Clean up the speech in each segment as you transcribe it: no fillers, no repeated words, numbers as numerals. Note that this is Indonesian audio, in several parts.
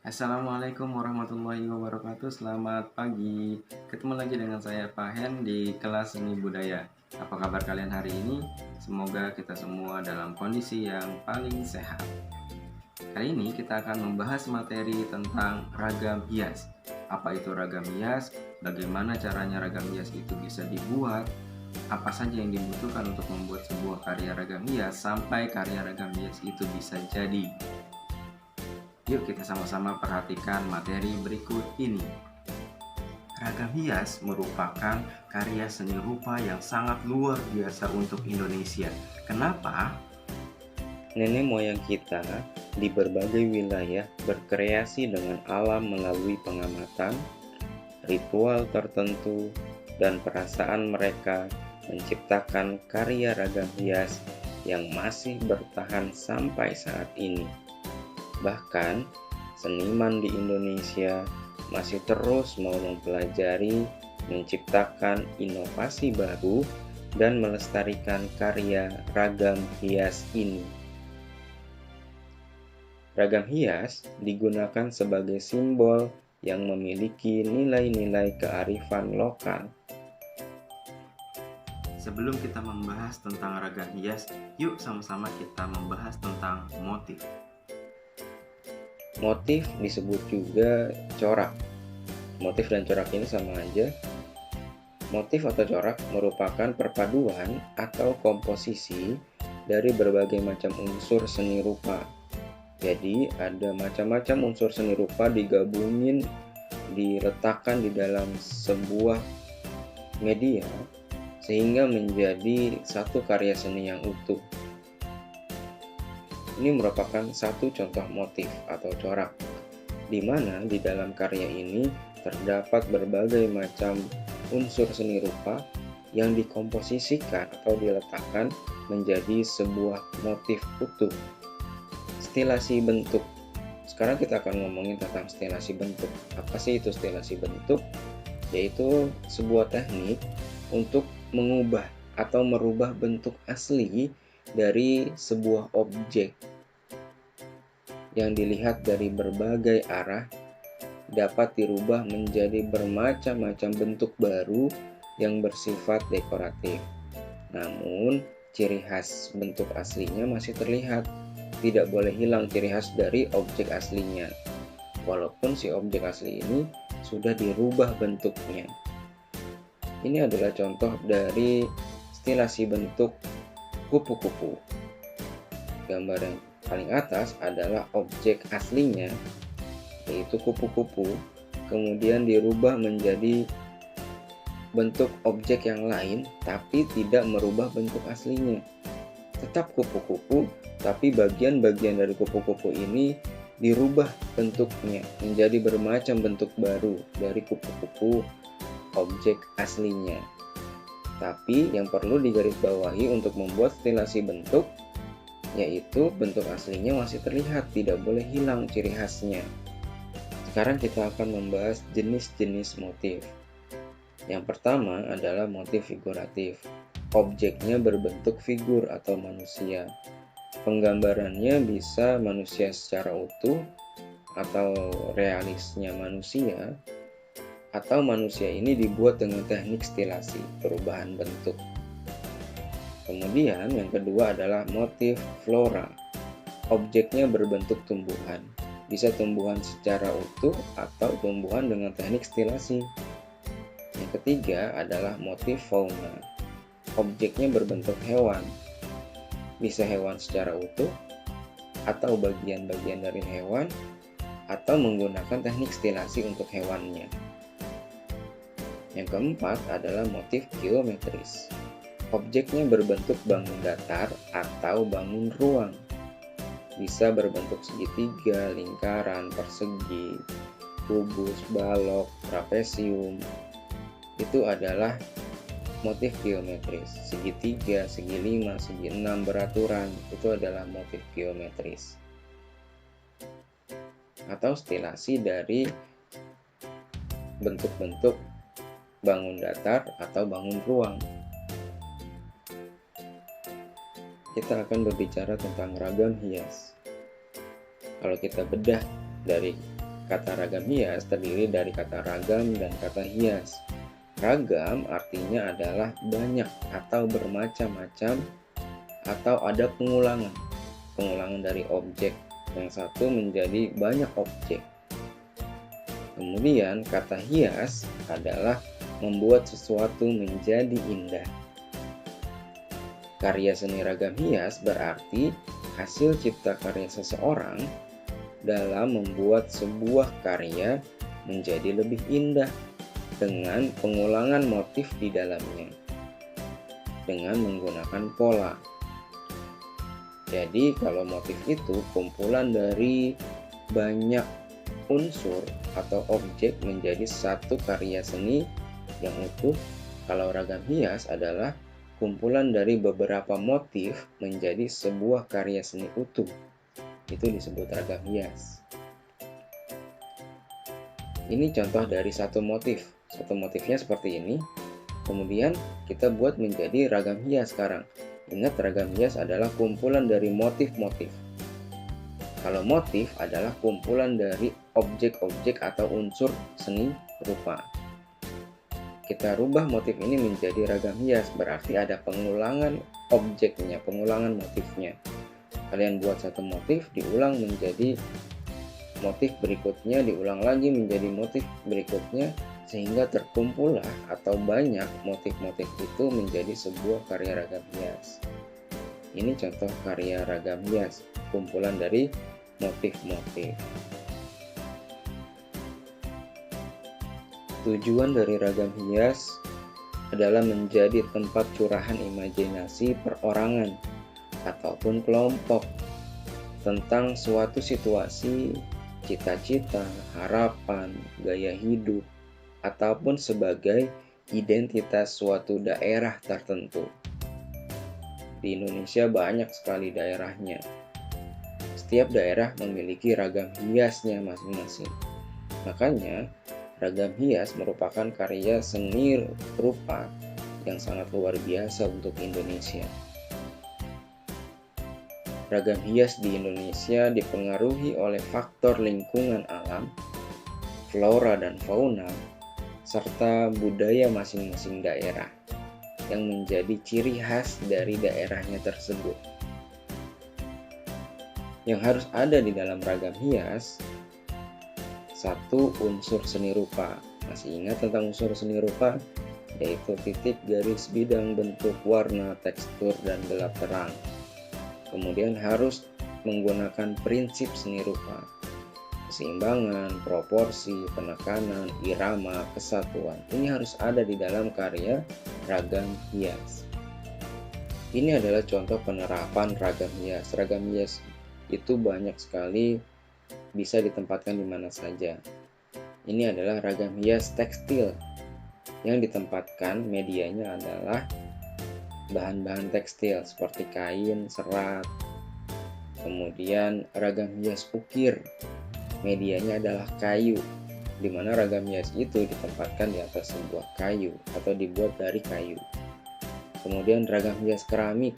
Assalamualaikum warahmatullahi wabarakatuh. Selamat pagi. Ketemu lagi dengan saya Pak Hen di kelas seni budaya. Apa kabar kalian hari ini? Semoga kita semua dalam kondisi yang paling sehat. Kali ini kita akan membahas materi tentang ragam hias. Apa itu ragam hias? Bagaimana caranya ragam hias itu bisa dibuat? Apa saja yang dibutuhkan untuk membuat sebuah karya ragam hias sampai karya ragam hias itu bisa jadi? Yuk kita sama-sama perhatikan materi berikut ini. Ragam hias merupakan karya seni rupa yang sangat luar biasa untuk Indonesia. Kenapa? Nenek moyang kita di berbagai wilayah berkreasi dengan alam melalui pengamatan, ritual tertentu, dan perasaan mereka menciptakan karya ragam hias yang masih bertahan sampai saat ini. Bahkan, seniman di Indonesia masih terus mau mempelajari, menciptakan inovasi baru, dan melestarikan karya ragam hias ini. Ragam hias digunakan sebagai simbol yang memiliki nilai-nilai kearifan lokal. Sebelum kita membahas tentang ragam hias, yuk sama-sama kita membahas tentang motif. Motif disebut juga corak. Motif dan corak ini sama aja. Motif atau corak merupakan perpaduan atau komposisi dari berbagai macam unsur seni rupa. Jadi ada macam-macam unsur seni rupa digabungin, diletakkan di dalam sebuah media sehingga menjadi satu karya seni yang utuh. Ini merupakan satu contoh motif atau corak, di mana di dalam karya ini terdapat berbagai macam unsur seni rupa yang dikomposisikan atau diletakkan menjadi sebuah motif utuh. Stilasi bentuk. Sekarang kita akan ngomongin tentang stilasi bentuk. Apa sih itu stilasi bentuk? Yaitu sebuah teknik untuk mengubah atau merubah bentuk asli dari sebuah objek yang dilihat dari berbagai arah dapat dirubah menjadi bermacam-macam bentuk baru yang bersifat dekoratif. Namun, ciri khas bentuk aslinya masih terlihat. Tidak boleh hilang ciri khas dari objek aslinya, walaupun si objek asli ini sudah dirubah bentuknya. Ini adalah contoh dari stilasi bentuk kupu-kupu. Gambar yang paling atas adalah objek aslinya, yaitu kupu-kupu, kemudian dirubah menjadi bentuk objek yang lain, tapi tidak merubah bentuk aslinya. Tetap kupu-kupu, tapi bagian-bagian dari kupu-kupu ini dirubah bentuknya menjadi bermacam bentuk baru dari kupu-kupu objek aslinya. Tapi yang perlu digarisbawahi untuk membuat stilasi bentuk, yaitu bentuk aslinya masih terlihat, tidak boleh hilang ciri khasnya. Sekarang kita akan membahas jenis-jenis motif. Yang pertama adalah motif figuratif. Objeknya berbentuk figur atau manusia. Penggambarannya bisa manusia secara utuh, atau realisnya manusia, atau manusia ini dibuat dengan teknik stilasi, perubahan bentuk. Kemudian yang kedua adalah motif flora. Objeknya berbentuk tumbuhan. Bisa tumbuhan secara utuh atau tumbuhan dengan teknik stilasi. Yang ketiga adalah motif fauna. Objeknya berbentuk hewan. Bisa hewan secara utuh atau bagian-bagian dari hewan atau menggunakan teknik stilasi untuk hewannya. Yang keempat adalah motif geometris. Objeknya berbentuk bangun datar atau bangun ruang. Bisa berbentuk segitiga, lingkaran, persegi, kubus, balok, trapesium. Itu adalah motif geometris. Segitiga, segi 5, segi 6 beraturan, itu adalah motif geometris. Atau stilasi dari bentuk-bentuk bangun datar atau bangun ruang. Kita akan berbicara tentang ragam hias. Kalau kita bedah dari Kata ragam hias terdiri dari kata ragam dan kata hias. Ragam artinya adalah banyak atau bermacam-macam atau ada pengulangan. Pengulangan dari objek yang satu menjadi banyak objek. Kemudian kata hias adalah membuat sesuatu menjadi indah. Karya seni ragam hias berarti hasil cipta karya seseorang dalam membuat sebuah karya menjadi lebih indah dengan pengulangan motif di dalamnya dengan menggunakan pola. Jadi kalau motif itu kumpulan dari banyak unsur atau objek menjadi satu karya seni yang utuh. Kalau ragam hias adalah kumpulan dari beberapa motif menjadi sebuah karya seni utuh. Itu disebut ragam hias. Ini contoh dari satu motif. Satu motifnya seperti ini. Kemudian kita buat menjadi ragam hias sekarang. Ingat, ragam hias adalah kumpulan dari motif-motif. Kalau motif adalah kumpulan dari objek-objek atau unsur seni rupa. Kita rubah motif ini menjadi ragam hias, berarti ada pengulangan objeknya, pengulangan motifnya. Kalian buat satu motif, diulang menjadi motif berikutnya, diulang lagi menjadi motif berikutnya, sehingga terkumpullah atau banyak motif-motif itu menjadi sebuah karya ragam hias. Ini contoh karya ragam hias, kumpulan dari motif-motif. Tujuan dari ragam hias adalah menjadi tempat curahan imajinasi perorangan ataupun kelompok tentang suatu situasi, cita-cita, harapan, gaya hidup, ataupun sebagai identitas suatu daerah tertentu. Di Indonesia banyak sekali daerahnya. Setiap daerah memiliki ragam hiasnya masing-masing. Makanya, ragam hias merupakan karya seni rupa yang sangat luar biasa untuk Indonesia. Ragam hias di Indonesia dipengaruhi oleh faktor lingkungan alam, flora dan fauna, serta budaya masing-masing daerah yang menjadi ciri khas dari daerahnya tersebut. Yang harus ada di dalam ragam hias, satu, unsur seni rupa. Masih ingat tentang unsur seni rupa? Yaitu titik, garis, bidang, bentuk, warna, tekstur, dan gelap terang. Kemudian harus menggunakan prinsip seni rupa, keseimbangan, proporsi, penekanan, irama, kesatuan. Ini harus ada di dalam karya ragam hias. Ini adalah contoh penerapan ragam hias. Ragam hias itu banyak sekali, bisa ditempatkan di mana saja. Ini adalah ragam hias tekstil yang ditempatkan medianya adalah bahan-bahan tekstil seperti kain, serat. Kemudian ragam hias ukir, medianya adalah kayu, di mana ragam hias itu ditempatkan di atas sebuah kayu atau dibuat dari kayu. Kemudian ragam hias keramik,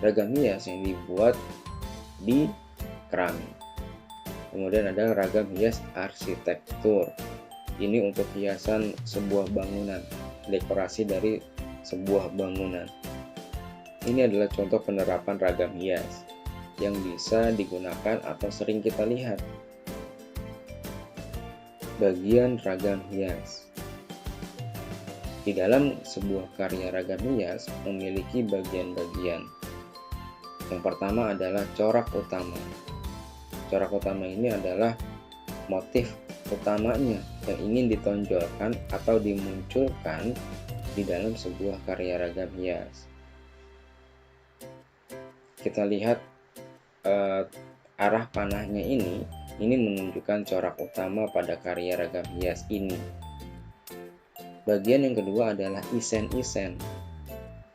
ragam hias yang dibuat di keramik. Kemudian ada ragam hias arsitektur. Ini untuk hiasan sebuah bangunan, dekorasi dari sebuah bangunan. Ini adalah contoh penerapan ragam hias yang bisa digunakan atau sering kita lihat. Bagian ragam hias. Di dalam sebuah karya ragam hias memiliki bagian-bagian. Yang pertama adalah corak utama. Corak utama ini adalah motif utamanya yang ingin ditonjolkan atau dimunculkan di dalam sebuah karya ragam hias. Kita lihat arah panahnya ini menunjukkan corak utama pada karya ragam hias ini. Bagian yang kedua adalah isen-isen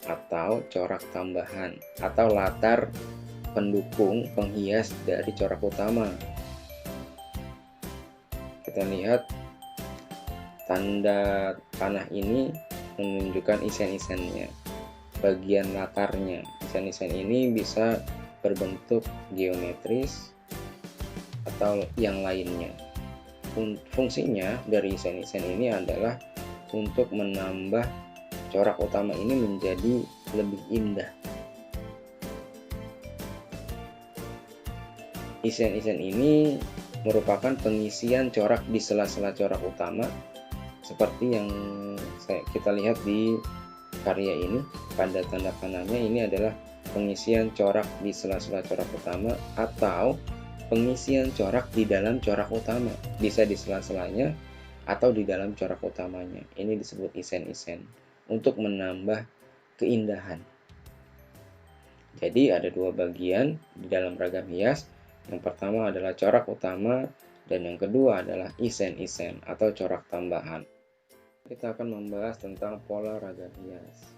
atau corak tambahan atau latar pendukung penghias dari corak utama. Kita lihat tanda panah ini menunjukkan isen-isennya, bagian latarnya. Isen-isen ini bisa berbentuk geometris atau yang lainnya. Fungsinya dari isen-isen ini adalah untuk menambah corak utama ini menjadi lebih indah. Isen-isen ini merupakan pengisian corak di sela-sela corak utama seperti yang kita lihat di karya ini. Pada tanda panahnya ini adalah pengisian corak di sela-sela corak utama atau pengisian corak di dalam corak utama, bisa di sela-selanya atau di dalam corak utamanya. Ini disebut isen-isen untuk menambah keindahan. Jadi ada dua bagian di dalam ragam hias. Yang pertama adalah corak utama dan yang kedua adalah isen-isen atau corak tambahan. Kita akan membahas tentang pola ragam hias.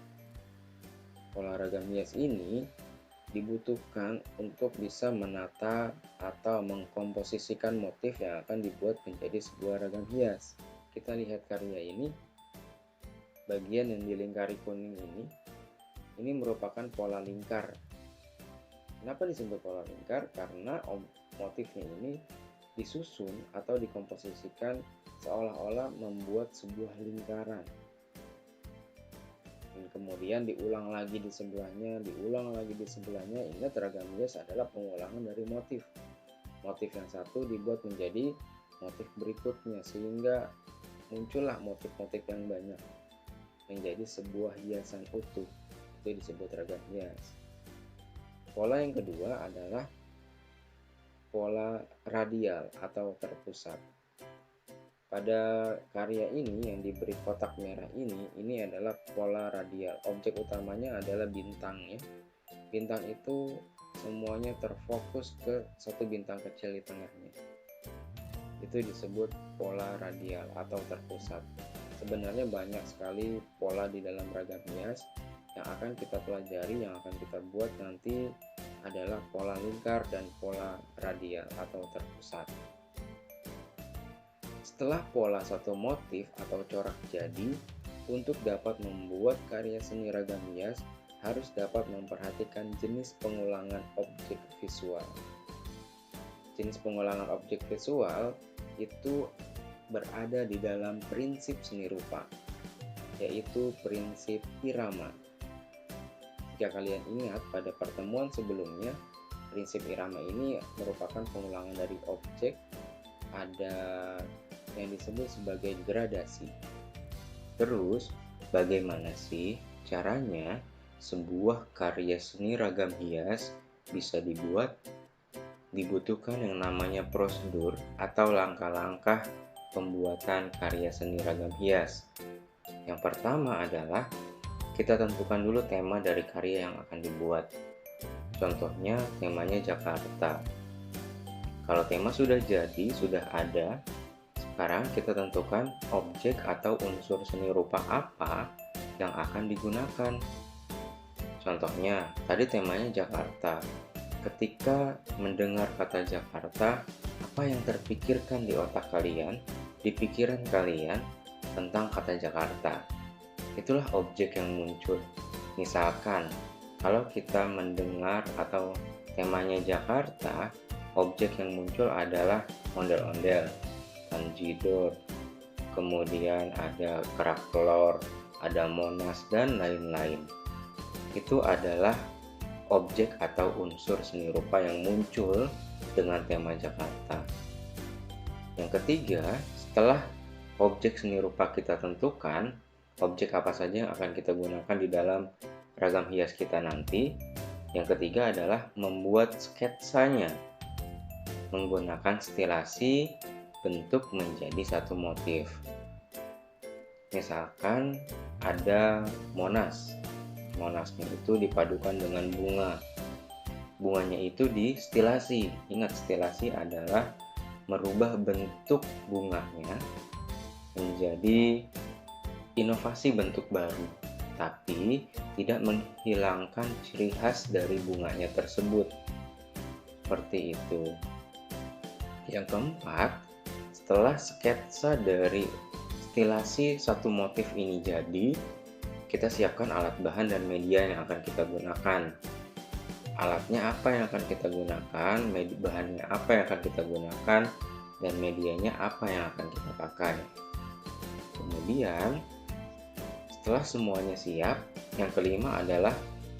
Pola ragam hias ini dibutuhkan untuk bisa menata atau mengkomposisikan motif yang akan dibuat menjadi sebuah ragam hias. Kita lihat karya ini, bagian yang dilingkari kuning ini merupakan pola lingkar. Kenapa disebut pola lingkar? Karena motifnya ini disusun atau dikomposisikan seolah-olah membuat sebuah lingkaran. Dan kemudian diulang lagi di sebelahnya, diulang lagi di sebelahnya. Ingat, ragam hias adalah pengulangan dari motif. Motif yang satu dibuat menjadi motif berikutnya sehingga muncullah motif-motif yang banyak menjadi sebuah hiasan utuh. Itu disebut ragam hias. Pola yang kedua adalah pola radial atau terpusat. Pada karya ini yang diberi kotak merah ini adalah pola radial. Objek utamanya adalah bintang ya. Bintang itu semuanya terfokus ke satu bintang kecil di tengahnya. Itu disebut pola radial atau terpusat. Sebenarnya banyak sekali pola di dalam ragam hias. Yang akan kita pelajari, yang akan kita buat nanti adalah pola lingkar dan pola radial atau terpusat. Setelah pola satu motif atau corak jadi, untuk dapat membuat karya seni ragam hias harus dapat memperhatikan jenis pengulangan objek visual. Jenis pengulangan objek visual itu berada di dalam prinsip seni rupa, yaitu prinsip irama. Jika kalian ingat pada pertemuan sebelumnya, prinsip irama ini merupakan pengulangan dari objek, ada yang disebut sebagai gradasi. Terus, bagaimana sih caranya sebuah karya seni ragam hias bisa dibuat? Dibutuhkan yang namanya prosedur atau langkah-langkah pembuatan karya seni ragam hias. Yang pertama adalah kita tentukan dulu tema dari karya yang akan dibuat. Contohnya temanya Jakarta. Kalau tema sudah jadi, sudah ada, sekarang kita tentukan objek atau unsur seni rupa apa yang akan digunakan. Contohnya, tadi temanya Jakarta. Ketika mendengar kata Jakarta, apa yang terpikirkan di otak kalian, di pikiran kalian tentang kata Jakarta? Itulah objek yang muncul. Misalkan, kalau kita mendengar atau temanya Jakarta, objek yang muncul adalah ondel-ondel, Tanjidor, kemudian ada Kerak Telur, ada Monas, dan lain-lain. Itu adalah objek atau unsur seni rupa yang muncul dengan tema Jakarta. Yang ketiga, setelah objek seni rupa kita tentukan, objek apa saja yang akan kita gunakan di dalam ragam hias kita nanti. Yang ketiga adalah membuat sketsanya menggunakan stilasi bentuk menjadi satu motif. Misalkan ada Monas. Monasnya itu dipadukan dengan bunga. Bunganya itu distilasi. Ingat, stilasi adalah merubah bentuk bunganya menjadi inovasi bentuk baru, tapi tidak menghilangkan ciri khas dari bunganya tersebut. Seperti itu. Yang keempat, setelah sketsa dari stilasi satu motif ini jadi, kita siapkan alat bahan dan media yang akan kita gunakan. Alatnya apa yang akan kita gunakan, bahannya apa yang akan kita gunakan, dan medianya apa yang akan kita pakai. Kemudian, setelah semuanya siap, yang kelima adalah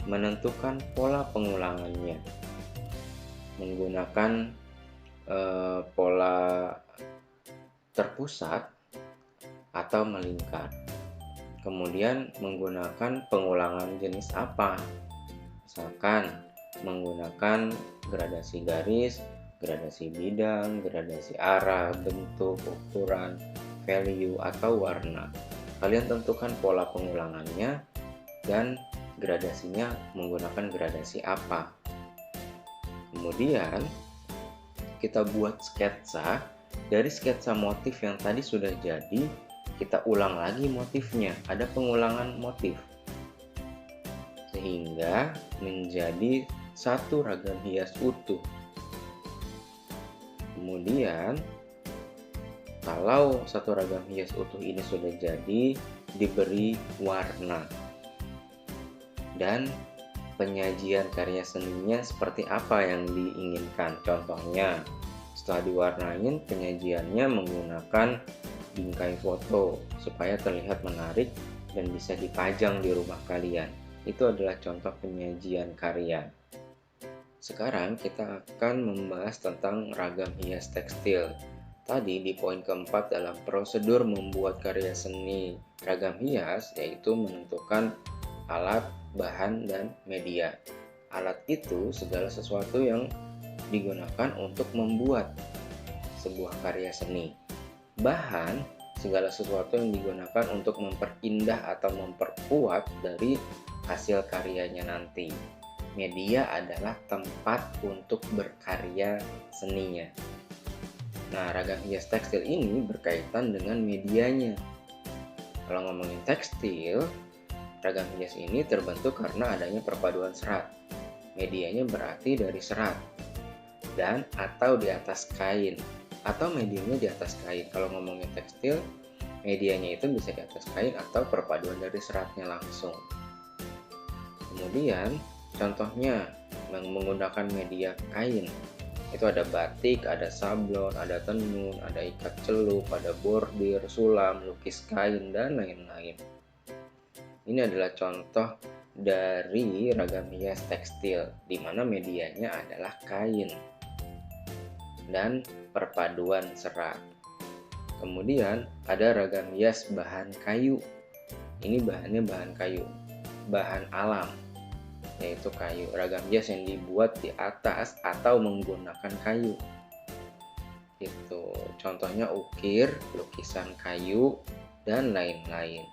menentukan pola pengulangannya menggunakan pola terpusat atau melingkar. Kemudian menggunakan pengulangan jenis apa? Misalkan menggunakan gradasi garis, gradasi bidang, gradasi arah, bentuk, ukuran, value, atau warna. Kalian tentukan pola pengulangannya dan gradasinya menggunakan gradasi apa. Kemudian kita buat sketsa. Dari sketsa motif yang tadi sudah jadi, kita ulang lagi motifnya. Ada pengulangan motif sehingga menjadi satu ragam hias utuh. Kemudian kalau satu ragam hias utuh ini sudah jadi, diberi warna dan penyajian karya seninya seperti apa yang diinginkan. Contohnya, setelah diwarnain, penyajiannya menggunakan bingkai foto supaya terlihat menarik dan bisa dipajang di rumah kalian. Itu adalah contoh penyajian karya. Sekarang kita akan membahas tentang ragam hias tekstil. Tadi di poin keempat dalam prosedur membuat karya seni ragam hias, yaitu menentukan alat, bahan, dan media. Alat itu segala sesuatu yang digunakan untuk membuat sebuah karya seni. Bahan, segala sesuatu yang digunakan untuk memperindah atau memperkuat dari hasil karyanya nanti. Media adalah tempat untuk berkarya seninya. Nah, ragam hias tekstil ini berkaitan dengan medianya. Kalau ngomongin tekstil, ragam hias ini terbentuk karena adanya perpaduan serat. Medianya berarti dari serat dan atau di atas kain, atau medianya di atas kain. Kalau ngomongin tekstil, medianya itu bisa di atas kain atau perpaduan dari seratnya langsung. Kemudian contohnya menggunakan media kain, itu ada batik, ada sablon, ada tenun, ada ikat celup, ada bordir, sulam, lukis kain, dan lain-lain. Ini adalah contoh dari ragam hias tekstil, di mana medianya adalah kain dan perpaduan serat. Kemudian ada ragam hias bahan kayu. Ini bahannya bahan kayu, bahan alam, yaitu kayu. Ragam hias yang dibuat di atas atau menggunakan kayu. Itu contohnya ukir, lukisan kayu, dan lain-lain.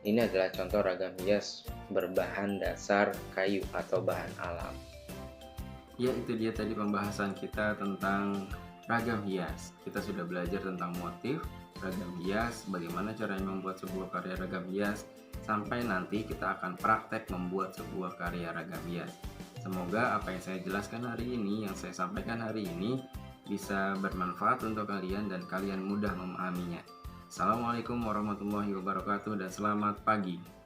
Ini adalah contoh ragam hias berbahan dasar kayu atau bahan alam. Ya, itu dia tadi pembahasan kita tentang ragam hias. Kita sudah belajar tentang motif, ragam hias, bagaimana caranya membuat sebuah karya ragam hias, sampai nanti kita akan praktek membuat sebuah karya ragam hias. Semoga apa yang saya jelaskan hari ini, yang saya sampaikan hari ini, bisa bermanfaat untuk kalian dan kalian mudah memahaminya. Assalamualaikum warahmatullahi wabarakatuh dan selamat pagi.